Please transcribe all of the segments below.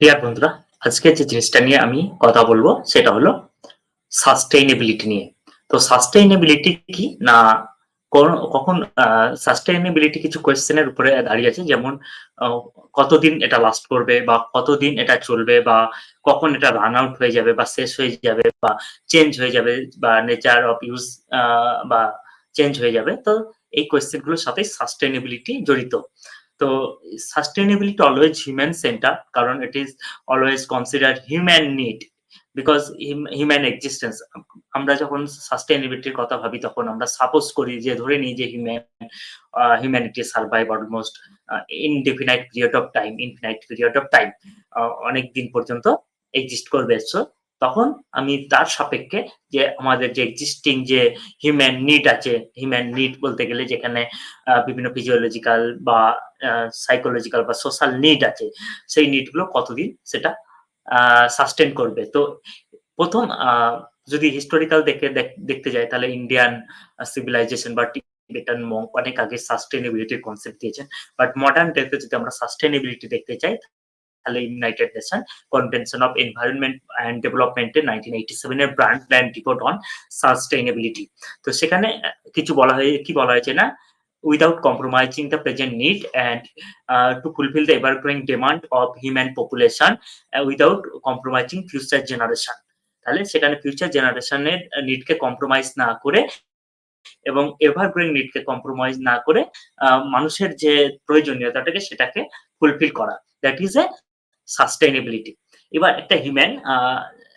Deer বন্ধুরা, আজকে যে জিনিসটা নিয়ে আমি কথা বলবো সেটা হলো সাস্টেইনেবিলিটি নিয়ে। তো সাস্টেইনেবিলিটি কি না, কখন সাস্টেইনেবিলিটি কিছু কোয়েশ্চেন এর উপরে দাঁড়িয়ে আছে। যেমন আ কতদিন এটা লাস্ট করবে বা কতদিন এটা চলবে বা কখন এটা রান আউট হয়ে যাবে বা শেষ হয়ে যাবে বা চেঞ্জ হয়ে যাবে বা নেচার অফ ইউস আ বা চেঞ্জ হয়ে যাবে। তো এই কোয়েশ্চেন গুলোর সাথে সাস্টেইনেবিলিটি জড়িত। তো sustainability always human centered কারণ it is always considered human need because human existence আমরা যখন সাস্টেইনেবিলিটির কথা ভাবি তখন আমরা সাপোজ করি যে ধরে নিই যে humanity survive almost indefinite period of time infinite period of time অনেক দিন পর্যন্ত এক্সিস্ট করবে। সো তখন আমি তার সাপেক্ষে যে আমাদের যে এক্সিস্টিং যে হিউম্যান নিড আছে, হিউম্যান নিড বলতে গেলে যেখানে বিভিন্ন ফিজিওলজিক্যাল বা সাইকোলজিক্যাল বা সোশ্যাল নিড আছে, সেই নিড গুলো কতদিন সেটা সাস্টেইন করবে। তো ১ম যদি হিস্টোরিক্যাল দেখতে যাই তাহলে ইন্ডিয়ান সিভিলাইজেশন বা টিবেটান মঙ্ক অনেক আগে সাস্টেইনেবিলিটির কনসেপ্ট দিয়েছেন। বাট মডার্ন ডেতে যদি আমরা সাস্টেইনেবিলিটি দেখতে চাই তাহলে United nation convention of environment and development এর 1987 এর brand plan report on sustainability. তো সেখানে কিছু বলা হয়েছে না, without compromising the present need and to fulfill the ever-growing demand of human population without compromising future generation. তাহলে সেখানে ফিউচার জেনারেশনের নিডকে কম্প্রোমাইজ না করে এবং এভারগ্রিন নিডকে কম্প্রোমাইজ না করে মানুষের যে প্রয়োজনীয়তাটাকে সেটাকে ফুলফিল করা। That is a sustainability. এবার একটা হিউম্যান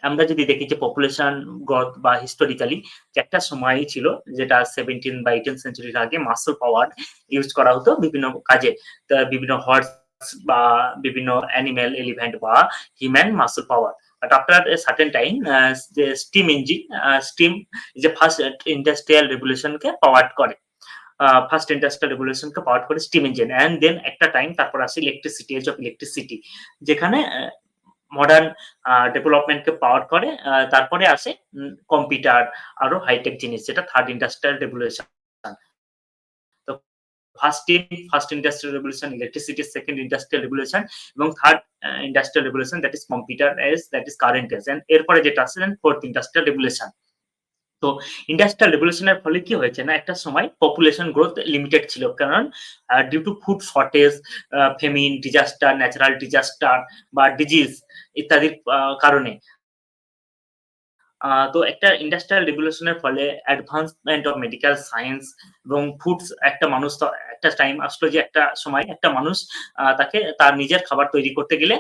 আমরা যদি দেখি যে পপুলেশন গ্রোথ বা হিস্টোরিক্যালি যে একটা সময় ছিল যেটা 17 বা 18 সেঞ্চুরির আগে মাসল পাওয়ার ইউজ করা হতো বিভিন্ন কাজে। বিভিন্ন হর্স বা বিভিন্ন অ্যানিমেল এলিফ্যান্ট বা human muscle power. But after a certain time যে স্টিম ইঞ্জিন স্টিম যে ফার্স্ট ইন্ডাস্ট্রিয়াল রেভলিউশনকে পাওয়ার করে। ফার্স্ট ইন্ডাস্ট্রিয়াল রেভলিউশনকে পাওয়ার করে স্টিম ইঞ্জিন অ্যান্ড দেন একটা টাইম তারপর আসে ইলেকট্রিসিটি, এজ অফ ইলেকট্রিসিটি যেখানে মডার্ন ডেভেলপমেন্টকে পাওয়ার করে। তারপরে আসে কম্পিউটার আরো হাইটেক জিনিস যেটা থার্ড ইন্ডাস্ট্রিয়াল রেভলিউশন। তো first industrial revolution electricity, second industrial revolution এবং third industrial revolution that is computer age that is current age and এরপরে যেটা আসছে ফোর্থ ইন্ডাস্ট্রিয়াল রেভলিউশন। তো ইন্ডাস্ট্রিয়াল রেভলিউশন এর ফলে কি হয়েছে না, একটা সময় পপুলেশন গ্রোথ লিমিটেড ছিল। কারণ due to food shortage, famine, disaster, natural disaster বা ডিজিজ ইত্যাদির কারণে। তো একটা ইন্ডাস্ট্রিয়াল রেভলিউশন এর ফলে অ্যাডভান্সমেন্ট অফ মেডিকেল সায়েন্স এবং ফুডস একটা মানুষ তো একটা টাইম আসলো যে একটা সময় একটা মানুষ তাকে তার নিজের খাবার তৈরি করতে গেলে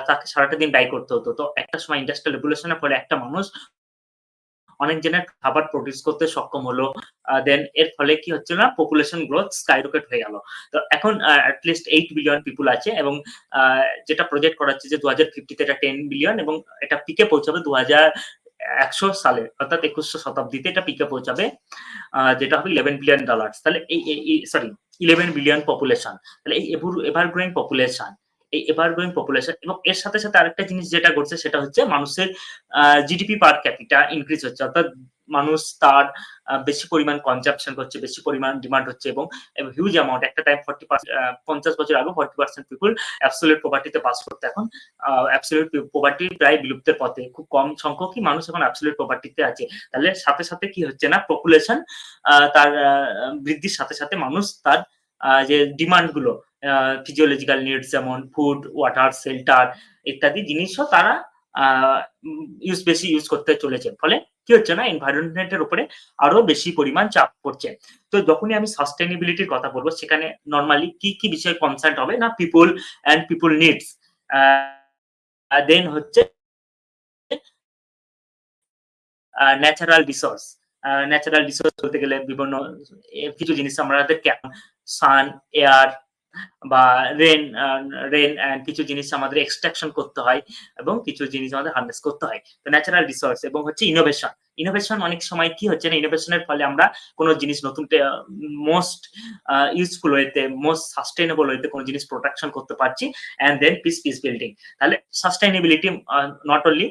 তাকে সারাটা দিন ব্যয় করতে হতো। তো একটা সময় ইন্ডাস্ট্রিয়াল রেভলিউশন এর ফলে একটা মানুষ অনেক জনের খাবার প্রোডিউস করতে সক্ষম হলো। দেন এর ফলে কি হচ্ছে না, পপুলেশন গ্রোথ স্কাইরকেট হয়ে গেল। তো এখন এট লিস্ট 8 বিলিয়ন পিপল আছে এবং যেটা প্রজেক্ট করা হচ্ছে যে 2050 তে এটা 10 বিলিয়ন এবং এটা পিকে পৌঁছাবে 2100 সালে, অর্থাৎ 21শ শতাব্দীতে এটা পিকে পৌঁছাবে। যেটা হবে $11 বিলিয়ন। তাহলে এই সরি 11 বিলিয়ন পপুলেশন। তাহলে এই এভার গ্রোইং পপুলেশন, এই এভার গ্রোইং পপুলেশন এবং এর সাথে সাথে আরেকটা জিনিস যেটা ঘটছে সেটা হচ্ছে মানুষের জিডিপি পার ক্যাপিটা ইনক্রিজ হচ্ছে। অর্থাৎ মানুষ তার বেশি পরিমাণ কনজাম্পশন করছে, বেশি পরিমাণ ডিমান্ড হচ্ছে এবং হিউজ অ্যামাউন্ট একটা টাইম 50 বছর আগে 40% পিপল অ্যাবসোলিউট পভার্টিতে বাস করতো। এখন অ্যাবসোলিউট পভার্টি প্রায় বিলুপ্তের পথে। খুব কম সংখ্যকই মানুষ এখন অ্যাবসোলিউট পভার্টিতে আছে। তাহলে সাথে সাথে কি হচ্ছে না, পপুলেশন তার বৃদ্ধির সাথে সাথে মানুষ তার যে ডিমান্ড গুলো ফিজিওলজিক্যাল নিডস যেমন ফুড, ওয়াটার, শেল্টার ইত্যাদি জিনিসও তারা বেশি ইউজ করতে চলেছে। ফলে কি হচ্ছে না, এনভায়রনমেন্টের উপরে আরো বেশি পরিমাণ চাপ পড়ছে। তো যখনই আমি সাস্টেইনেবিলিটির কথা বলবো সেখানে নরমালি কি বিষয়ে কনসার্ন হবে না, পিপল অ্যান্ড পিপল নিডস। দেন হচ্ছে ন্যাচারাল রিসোর্স। ন্যাচারাল রিসোর্স বলতে গেলে বিভিন্ন কিছু জিনিস আমাদের সান, এয়ার বা রেন অ্যান্ড কিছু জিনিস আমাদের এক্সট্রাকশন করতে হয় এবং কিছু জিনিস আমাদের হারনেস করতে হয়। তো ন্যাচারাল রিসোর্স এবং হচ্ছে ইনোভেশন। ইনোভেশন অনেক সময় কি হচ্ছে না, ইনোভেশনের ফলে আমরা কোন জিনিস নতুন মোস্ট ইউজফুল ওয়েতে, মোস্ট সাস্টেইনেবল ওয়েতে কোন জিনিস প্রোডাকশন করতে পারছি অ্যান্ড দেন পিস বিল্ডিং। তাহলে sustainability not only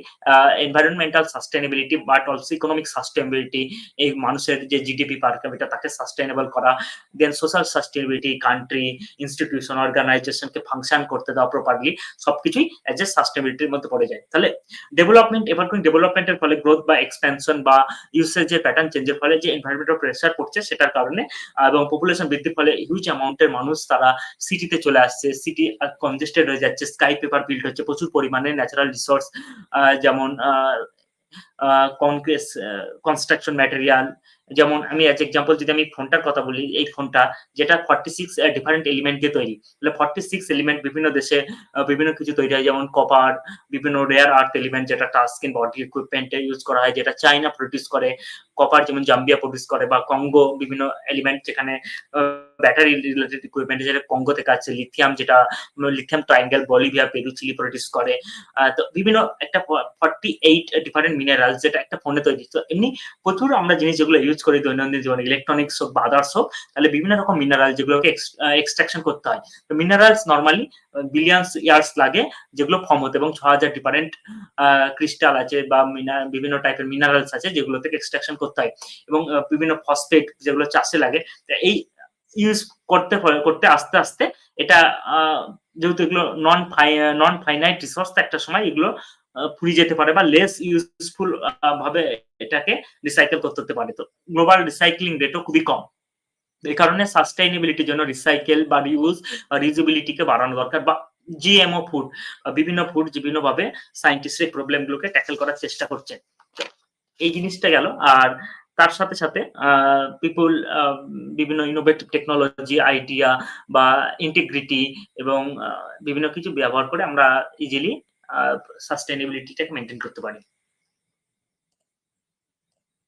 environmental sustainability but also economic sustainability, এই মানুষের যে জিডিপি পার ক্যাপিটা তাকে সাস্টেইনেবল করা, then social sustainability, country, institution population অর্গানাইজেশনকে ফাংশন করতে দেওয়া প্রপারলি, সবকিছুই এজ এ সাস্টেইনেবিলিটির মধ্যে পড়ে যায়। তাহলে ডেভেলপমেন্ট, এভারগ্রিন ডেভেলপমেন্টের ফলে গ্রোথ বা এক্সপেনশন বা ইউসেজের প্যাটার্ন চেঞ্জের ফলে যে এনভায়রনমেন্টাল প্রেসার পড়ছে সেটার কারণে এবং পপুলেশন বৃদ্ধির ফলে হিউজ অ্যামাউন্টের মানুষ তারা সিটিতে চলে আসছে, সিটি কনজেস্টেড হয়ে যাচ্ছে, স্কাই পেপার বিল্ড হচ্ছে, প্রচুর পরিমাণে ন্যাচারাল রিসোর্স যেমন কনস্ট্রাকশন ম্যাটেরিয়াল, যেমন আমি এজ এক্সাম্পল যদি আমি ফোনটার কথা বলি, এই ফোনটা যেটা 46 ডিফারেন্ট এলিমেন্ট দিয়ে তৈরি, তাহলে 46 এলিমেন্ট বিভিন্ন দেশে বিভিন্ন কিছু তৈরি হয়, যেমন কপার, বিভিন্ন রেয়ার আর্থ এলিমেন্ট যেটা টাচ স্ক্রিন বডি ইকুইপমেন্টে ইউজ করা হয়, যেটা চায়না প্রডিউস করে, কপার যেমন জাম্বিয়া প্রডিউস করে, বা কঙ্গো বিভিন্ন এলিমেন্ট যেখানে ব্যাটারি রিলেটেড ইকুইপমেন্ট যেটা কঙ্গো থেকে আছে, লিথিয়াম যেটা lithium triangle Bolivia, Peru, Chile produce করে। তো বিভিন্ন একটা 48 ডিফারেন্ট মিনারেলস যেটা একটা ফোনে তৈরি। তো এমনি প্রচুর আমরা জিনিস যেগুলো ইউজ করি দৈনন্দিন জীবনে, ইলেকট্রনিক্স হোক বা আদার্স হোক, তাহলে বিভিন্ন রকম মিনারেল যেগুলোকে এক্সট্রাকশন করতে হয়। তো মিনারেলস নরমালি বিলিয়ন্স ইয়ার্স লাগে যেগুলো ফর্ম হতে, এবং 6000 ডিফারেন্ট ক্রিস্টাল আছে বা বিভিন্ন টাইপের মিনারেলস আছে যেগুলো থেকে এক্সট্রাকশন করতে হয়, এবং বিভিন্ন ফসফেট যেগুলো চাষে লাগে। এই ইউজ করতে আস্তে আস্তে এটা যেহেতু এগুলো নন ফাইনাইট রিসোর্স, একটা সময় এগুলো ফুরিয়ে যেতে পারে বা লেস ইউজফুল ভাবে এটাকে রিসাইকেল করতে হতে পারে। তো গ্লোবাল রিসাইক্লিং রেটও খুবই কম। এই কারণে সাস্টেইনেবিলিটির জন্য রিসাইকেল বা রিউজ বা রিউজেবিলিটিকে বাড়ানো দরকার, বা জিএমও ফুড, বিভিন্ন ফুড বিভিন্নভাবে সায়েন্টিস্ট এই প্রবলেম গুলোকে ট্যাকেল করার চেষ্টা করছে। এই জিনিসটা গেল। আর তার সাথে সাথে পিপল বিভিন্ন ইনোভেটিভ টেকনোলজি, আইডিয়া বা ইন্টিগ্রিটি এবং বিভিন্ন কিছু ব্যবহার করে আমরা ইজিলি সাস্টেইনেবিলিটিটাকে মেনটেন করতে পারি।